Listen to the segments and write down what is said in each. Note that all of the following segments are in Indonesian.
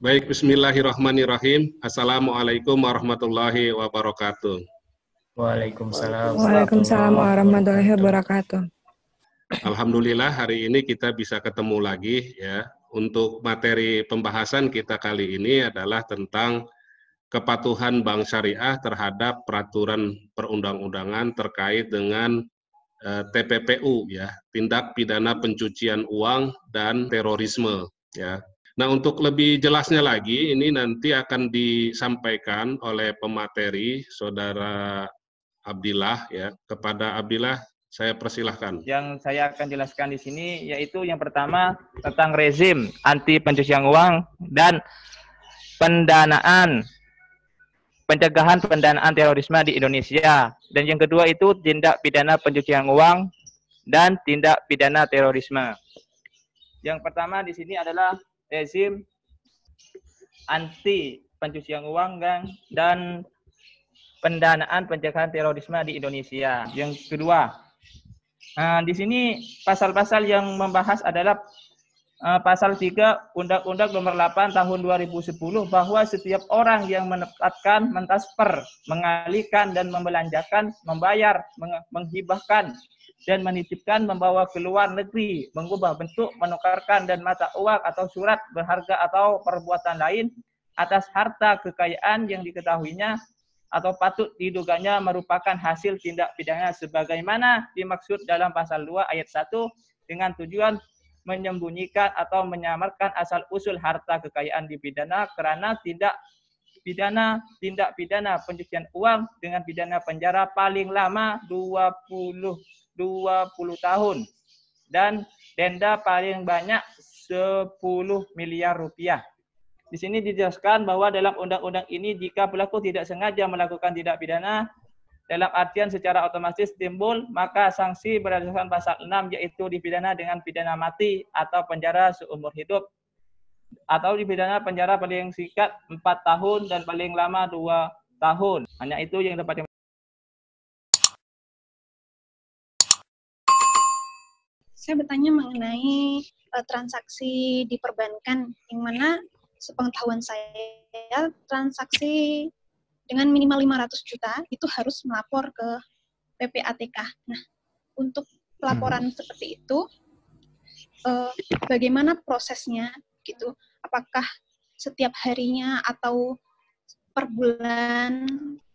Baik, bismillahirrahmanirrahim. Assalamualaikum warahmatullahi wabarakatuh. Waalaikumsalam Waalaikumsalam warahmatullahi wabarakatuh. Alhamdulillah hari ini kita bisa ketemu lagi ya. Untuk materi pembahasan kita kali ini adalah tentang kepatuhan bank syariah terhadap peraturan perundang-undangan terkait dengan TPPU ya, tindak pidana pencucian uang dan terorisme ya. Nah, untuk lebih jelasnya lagi, ini nanti akan disampaikan oleh pemateri, Saudara Abdillah, ya. Kepada Abdillah, saya persilahkan. Yang saya akan jelaskan di sini, yaitu yang pertama tentang rezim anti pencucian uang dan pencegahan pendanaan terorisme di Indonesia. Dan yang kedua itu tindak pidana pencucian uang dan tindak pidana terorisme. Yang pertama di sini adalah rezim anti pencucian uang dan pendanaan pencegahan terorisme di Indonesia. Yang kedua, di sini pasal-pasal yang membahas adalah pasal 3 Undang-Undang Nomor 8 Tahun 2010 bahwa setiap orang yang menempatkan, mentransfer, mengalihkan dan membelanjakan, membayar, menghibahkan dan menitipkan, membawa ke luar negeri, mengubah bentuk, menukarkan dan mata uang atau surat berharga atau perbuatan lain atas harta kekayaan yang diketahuinya atau patut diduganya merupakan hasil tindak pidana sebagaimana dimaksud dalam pasal 2 ayat 1 dengan tujuan menyembunyikan atau menyamarkan asal-usul harta kekayaan dipidana karena tindak pidana pencucian uang dengan pidana penjara paling lama 20 tahun dan denda paling banyak 10 miliar rupiah. Di sini dijelaskan bahwa dalam undang-undang ini jika pelaku tidak sengaja melakukan tindak pidana dalam artian secara otomatis timbul, maka sanksi berdasarkan pasal 6 yaitu dipidana dengan pidana mati atau penjara seumur hidup atau dipidana penjara paling singkat 4 tahun dan paling lama 2 tahun. Hanya itu yang dapat Saya bertanya mengenai transaksi di perbankan, yang mana sepengetahuan saya transaksi dengan minimal 500 juta itu harus melapor ke PPATK. Nah, untuk pelaporan seperti itu, bagaimana prosesnya gitu? Apakah setiap harinya atau per bulan?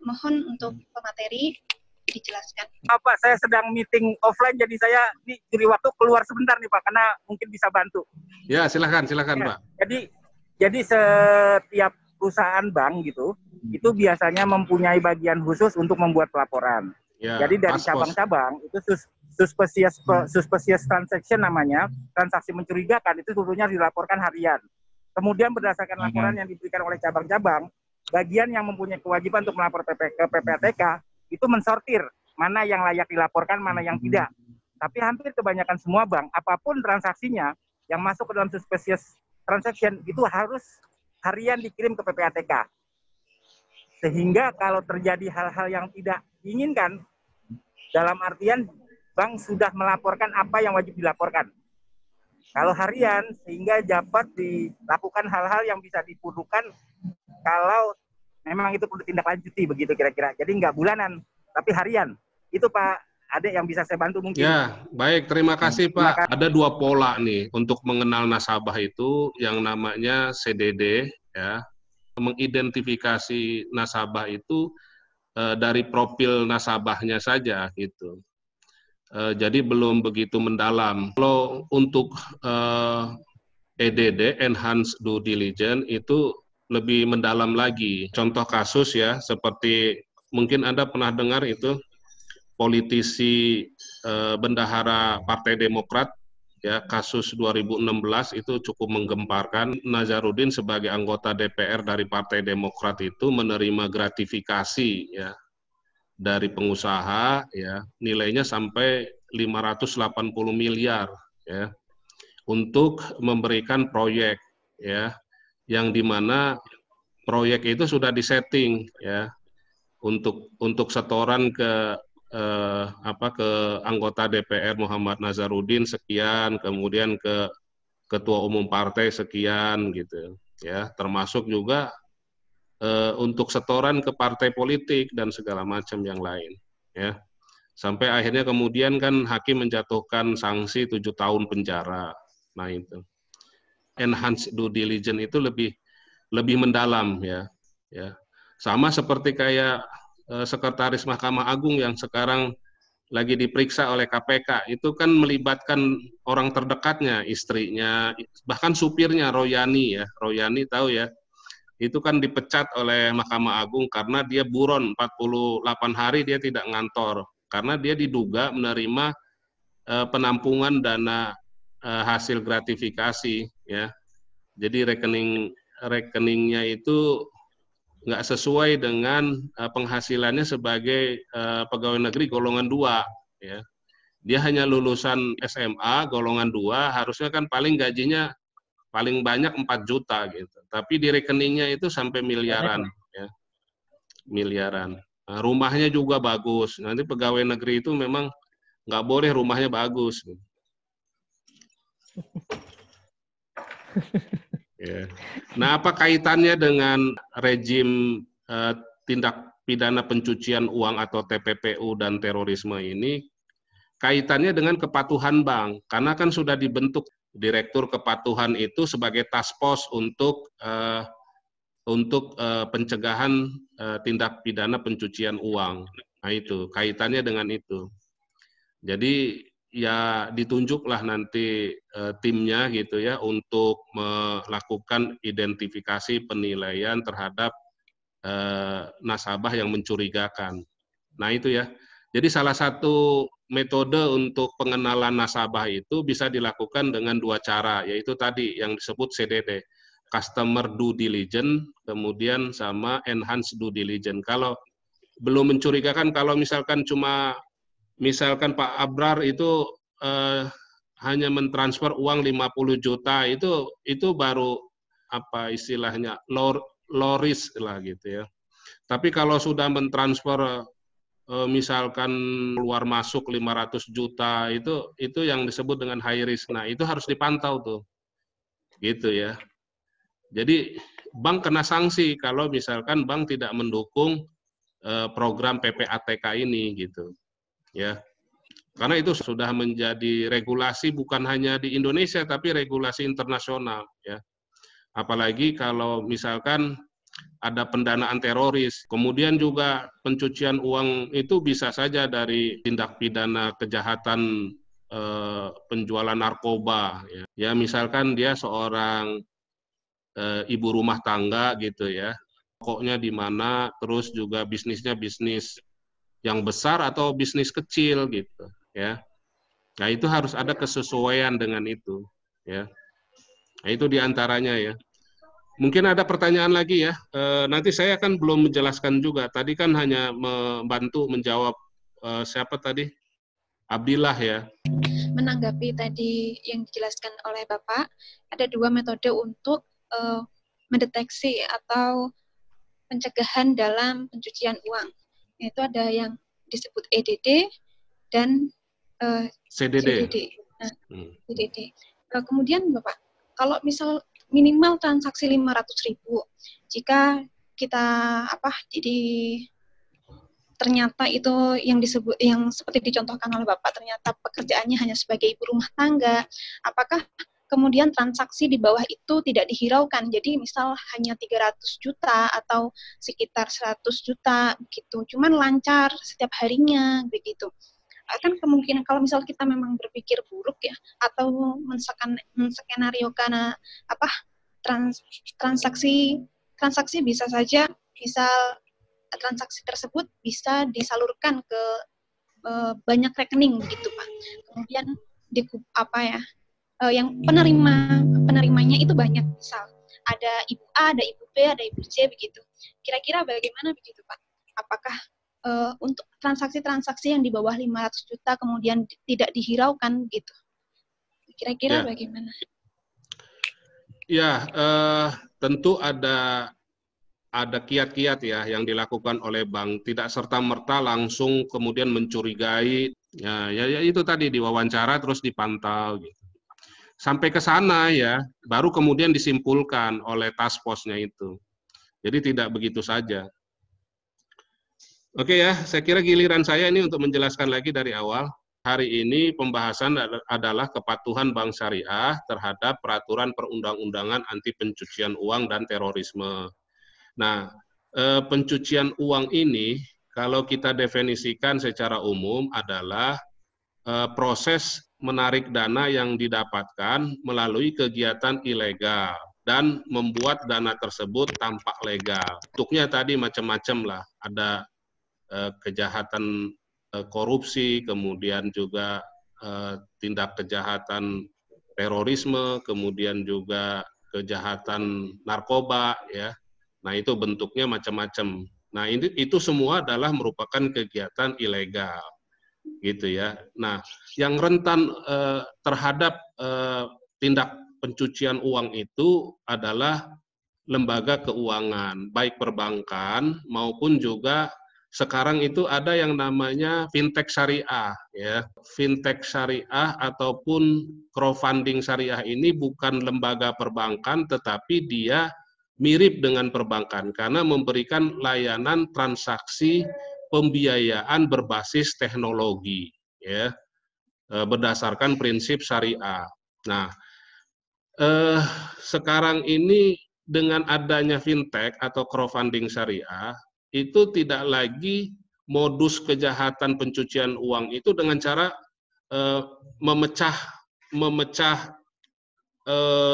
Mohon untuk pemateri dijelaskan. Pak, saya sedang meeting offline, jadi saya ini curi waktu keluar sebentar nih Pak, karena mungkin bisa bantu. Ya, silakan ya, Pak. Jadi setiap perusahaan bank gitu, itu biasanya mempunyai bagian khusus untuk membuat pelaporan. Ya, jadi dari cabang-cabang itu suspicious transaction namanya, transaksi mencurigakan itu tentunya dilaporkan harian. Kemudian berdasarkan laporan yang diberikan oleh cabang-cabang, bagian yang mempunyai kewajiban untuk melapor ke PPATK itu mensortir mana yang layak dilaporkan, mana yang tidak. Tapi hampir kebanyakan semua bank, apapun transaksinya yang masuk ke dalam suspicious transaction itu harus harian dikirim ke PPATK. Sehingga kalau terjadi hal-hal yang tidak diinginkan, dalam artian bank sudah melaporkan apa yang wajib dilaporkan. Kalau harian, sehingga dapat dilakukan hal-hal yang bisa diperlukan kalau memang itu perlu tindak lanjuti, begitu kira-kira. Jadi nggak bulanan, tapi harian. Itu Pak Ade yang bisa saya bantu mungkin. Ya, baik. Terima kasih Pak. Ada 2 pola nih untuk mengenal nasabah itu, yang namanya CDD, ya. Mengidentifikasi nasabah itu dari profil nasabahnya saja gitu. Jadi belum begitu mendalam. Kalau untuk EDD, Enhanced Due Diligence, itu lebih mendalam lagi. Contoh kasus ya, seperti mungkin Anda pernah dengar itu, politisi bendahara Partai Demokrat, ya, kasus 2016 itu cukup menggemparkan. Nazarudin sebagai anggota DPR dari Partai Demokrat itu menerima gratifikasi ya dari pengusaha, ya, nilainya sampai 580 miliar ya, untuk memberikan proyek ya, yang dimana proyek itu sudah disetting ya untuk setoran ke ke anggota DPR Muhammad Nazarudin sekian, kemudian ke ketua umum partai sekian gitu. ya, termasuk juga untuk setoran ke partai politik dan segala macam yang lain, ya. Sampai akhirnya kemudian kan hakim menjatuhkan sanksi 7 tahun penjara. Nah itu enhanced due diligence itu lebih mendalam, ya. Sama seperti kayak Sekretaris Mahkamah Agung yang sekarang lagi diperiksa oleh KPK, itu kan melibatkan orang terdekatnya, istrinya, bahkan supirnya Royani, ya. Royani tahu ya, itu kan dipecat oleh Mahkamah Agung karena dia buron 48 hari dia tidak ngantor, karena dia diduga menerima penampungan dana hasil gratifikasi, ya. Jadi rekeningnya itu nggak sesuai dengan penghasilannya sebagai pegawai negeri golongan 2, ya. Dia hanya lulusan SMA golongan 2, harusnya kan paling gajinya paling banyak 4 juta gitu. Tapi di rekeningnya itu sampai miliaran, ya. Miliaran. Nah, rumahnya juga bagus. Nanti pegawai negeri itu memang nggak boleh rumahnya bagus. Ya. Nah, apa kaitannya dengan rejim tindak pidana pencucian uang atau TPPU dan terorisme ini? Kaitannya dengan kepatuhan bank, karena kan sudah dibentuk direktur kepatuhan itu sebagai task force untuk pencegahan tindak pidana pencucian uang. Nah itu kaitannya dengan itu. Jadi ya ditunjuklah nanti timnya gitu ya untuk melakukan identifikasi penilaian terhadap nasabah yang mencurigakan. Nah itu ya. Jadi salah satu metode untuk pengenalan nasabah itu bisa dilakukan dengan 2 cara, yaitu tadi yang disebut CDD, Customer Due Diligence, kemudian sama Enhanced Due Diligence. Kalau belum mencurigakan, kalau misalkan Pak Abrar itu hanya mentransfer uang 50 juta, itu baru apa istilahnya low risk lah gitu ya. Tapi kalau sudah mentransfer misalkan keluar masuk 500 juta, itu yang disebut dengan high risk. Nah, itu harus dipantau tuh. Gitu ya. Jadi bank kena sanksi kalau misalkan bank tidak mendukung program PPATK ini gitu. Ya. Karena itu sudah menjadi regulasi bukan hanya di Indonesia tapi regulasi internasional ya. Apalagi kalau misalkan ada pendanaan teroris, kemudian juga pencucian uang itu bisa saja dari tindak pidana kejahatan penjualan narkoba. Ya misalkan dia seorang ibu rumah tangga gitu ya, pokoknya di mana, terus juga bisnisnya bisnis yang besar atau bisnis kecil gitu ya. Nah itu harus ada kesesuaian dengan itu ya. Nah itu diantaranya ya. Mungkin ada pertanyaan lagi ya. Nanti saya kan belum menjelaskan juga. Tadi kan hanya membantu menjawab siapa tadi? Abdillah ya. Menanggapi tadi yang dijelaskan oleh Bapak, ada 2 metode untuk mendeteksi atau pencegahan dalam pencucian uang. Yaitu ada yang disebut EDD dan CDD. Nah, CDD. Kemudian Bapak, kalau misal minimal transaksi 500.000. Jika kita jadi ternyata itu yang disebut, yang seperti dicontohkan oleh Bapak, ternyata pekerjaannya hanya sebagai ibu rumah tangga, apakah kemudian transaksi di bawah itu tidak dihiraukan? Jadi misal hanya 300 juta atau sekitar 100 juta begitu, cuman lancar setiap harinya begitu. Kan kemungkinan kalau misal kita memang berpikir buruk ya, atau menskenariokan transaksi bisa saja, misal transaksi tersebut bisa disalurkan ke banyak rekening begitu Pak. Kemudian yang penerimanya itu banyak, misal ada ibu A, ada ibu B, ada ibu C begitu. Kira-kira bagaimana begitu Pak? Apakah untuk transaksi-transaksi yang di bawah 500 juta kemudian tidak dihiraukan gitu? Kira-kira bagaimana? Ya, tentu ada kiat-kiat ya yang dilakukan oleh bank, tidak serta-merta langsung kemudian mencurigai. Ya itu tadi diwawancara terus dipantau gitu. sampai ke sana ya, baru kemudian disimpulkan oleh task force-nya itu. Jadi tidak begitu saja. Oke ya, saya kira giliran saya ini untuk menjelaskan lagi dari awal. Hari ini pembahasan adalah kepatuhan bank syariah terhadap peraturan perundang-undangan anti pencucian uang dan terorisme. Nah, pencucian uang ini kalau kita definisikan secara umum adalah proses menarik dana yang didapatkan melalui kegiatan ilegal dan membuat dana tersebut tampak legal. Bentuknya tadi macam-macam lah, ada kejahatan korupsi, kemudian juga tindak kejahatan terorisme, kemudian juga kejahatan narkoba, ya. Nah itu bentuknya macam-macam. Nah itu semua adalah merupakan kegiatan ilegal, gitu ya. Nah yang rentan terhadap tindak pencucian uang itu adalah lembaga keuangan, baik perbankan maupun juga sekarang itu ada yang namanya fintech syariah, ya. Fintech syariah ataupun crowdfunding syariah ini bukan lembaga perbankan, tetapi dia mirip dengan perbankan karena memberikan layanan transaksi pembiayaan berbasis teknologi, ya, berdasarkan prinsip syariah. Nah, sekarang ini dengan adanya fintech atau crowdfunding syariah, itu tidak lagi modus kejahatan pencucian uang itu dengan cara memecah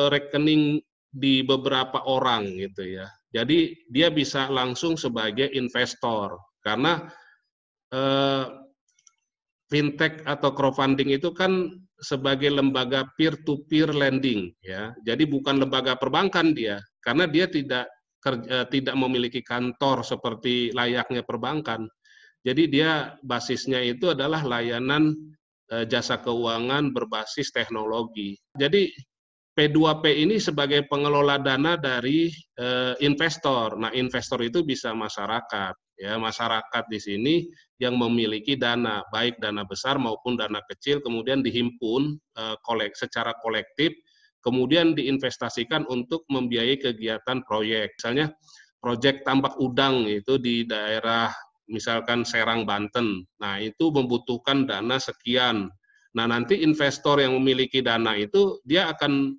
rekening di beberapa orang gitu ya. Jadi dia bisa langsung sebagai investor karena fintech atau crowdfunding itu kan sebagai lembaga peer-to-peer lending ya. Jadi bukan lembaga perbankan dia karena dia tidak memiliki kantor seperti layaknya perbankan. Jadi dia basisnya itu adalah layanan jasa keuangan berbasis teknologi. Jadi P2P ini sebagai pengelola dana dari investor. Nah, investor itu bisa masyarakat. Ya, masyarakat di sini yang memiliki dana, baik dana besar maupun dana kecil, kemudian dihimpun secara kolektif, kemudian diinvestasikan untuk membiayai kegiatan proyek. Misalnya proyek tambak udang itu di daerah misalkan Serang, Banten. Nah, itu membutuhkan dana sekian. Nah, nanti investor yang memiliki dana itu dia akan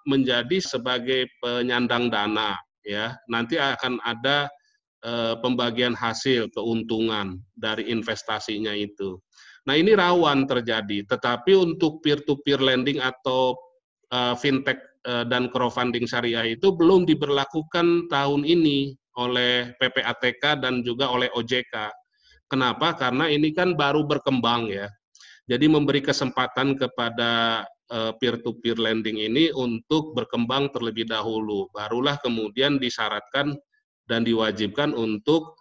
menjadi sebagai penyandang dana, ya. Nanti akan ada pembagian hasil keuntungan dari investasinya itu. Nah ini rawan terjadi, tetapi untuk peer-to-peer lending atau fintech dan crowdfunding syariah itu belum diberlakukan tahun ini oleh PPATK dan juga oleh OJK. Kenapa? Karena ini kan baru berkembang ya. Jadi memberi kesempatan kepada peer-to-peer lending ini untuk berkembang terlebih dahulu. Barulah kemudian disyaratkan dan diwajibkan untuk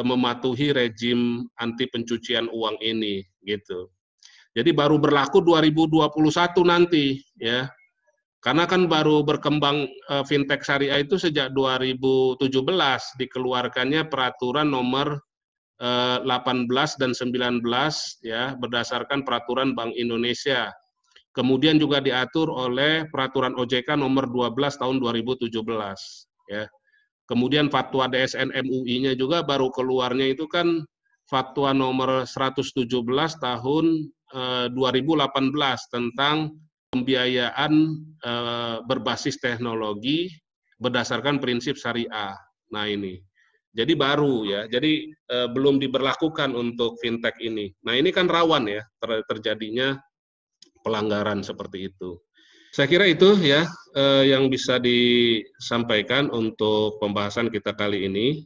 mematuhi rejim anti pencucian uang ini gitu. Jadi baru berlaku 2021 nanti ya. Karena kan baru berkembang fintech syariah itu sejak 2017 dikeluarkannya peraturan nomor 18 dan 19 ya berdasarkan peraturan Bank Indonesia. Kemudian juga diatur oleh peraturan OJK nomor 12 tahun 2017 ya. Kemudian fatwa DSN MUI-nya juga baru keluarnya itu kan fatwa nomor 117 tahun 2018 tentang pembiayaan berbasis teknologi berdasarkan prinsip syariah. Nah ini, jadi baru ya, jadi belum diberlakukan untuk fintech ini. Nah ini kan rawan ya terjadinya pelanggaran seperti itu. Saya kira itu ya yang bisa disampaikan untuk pembahasan kita kali ini.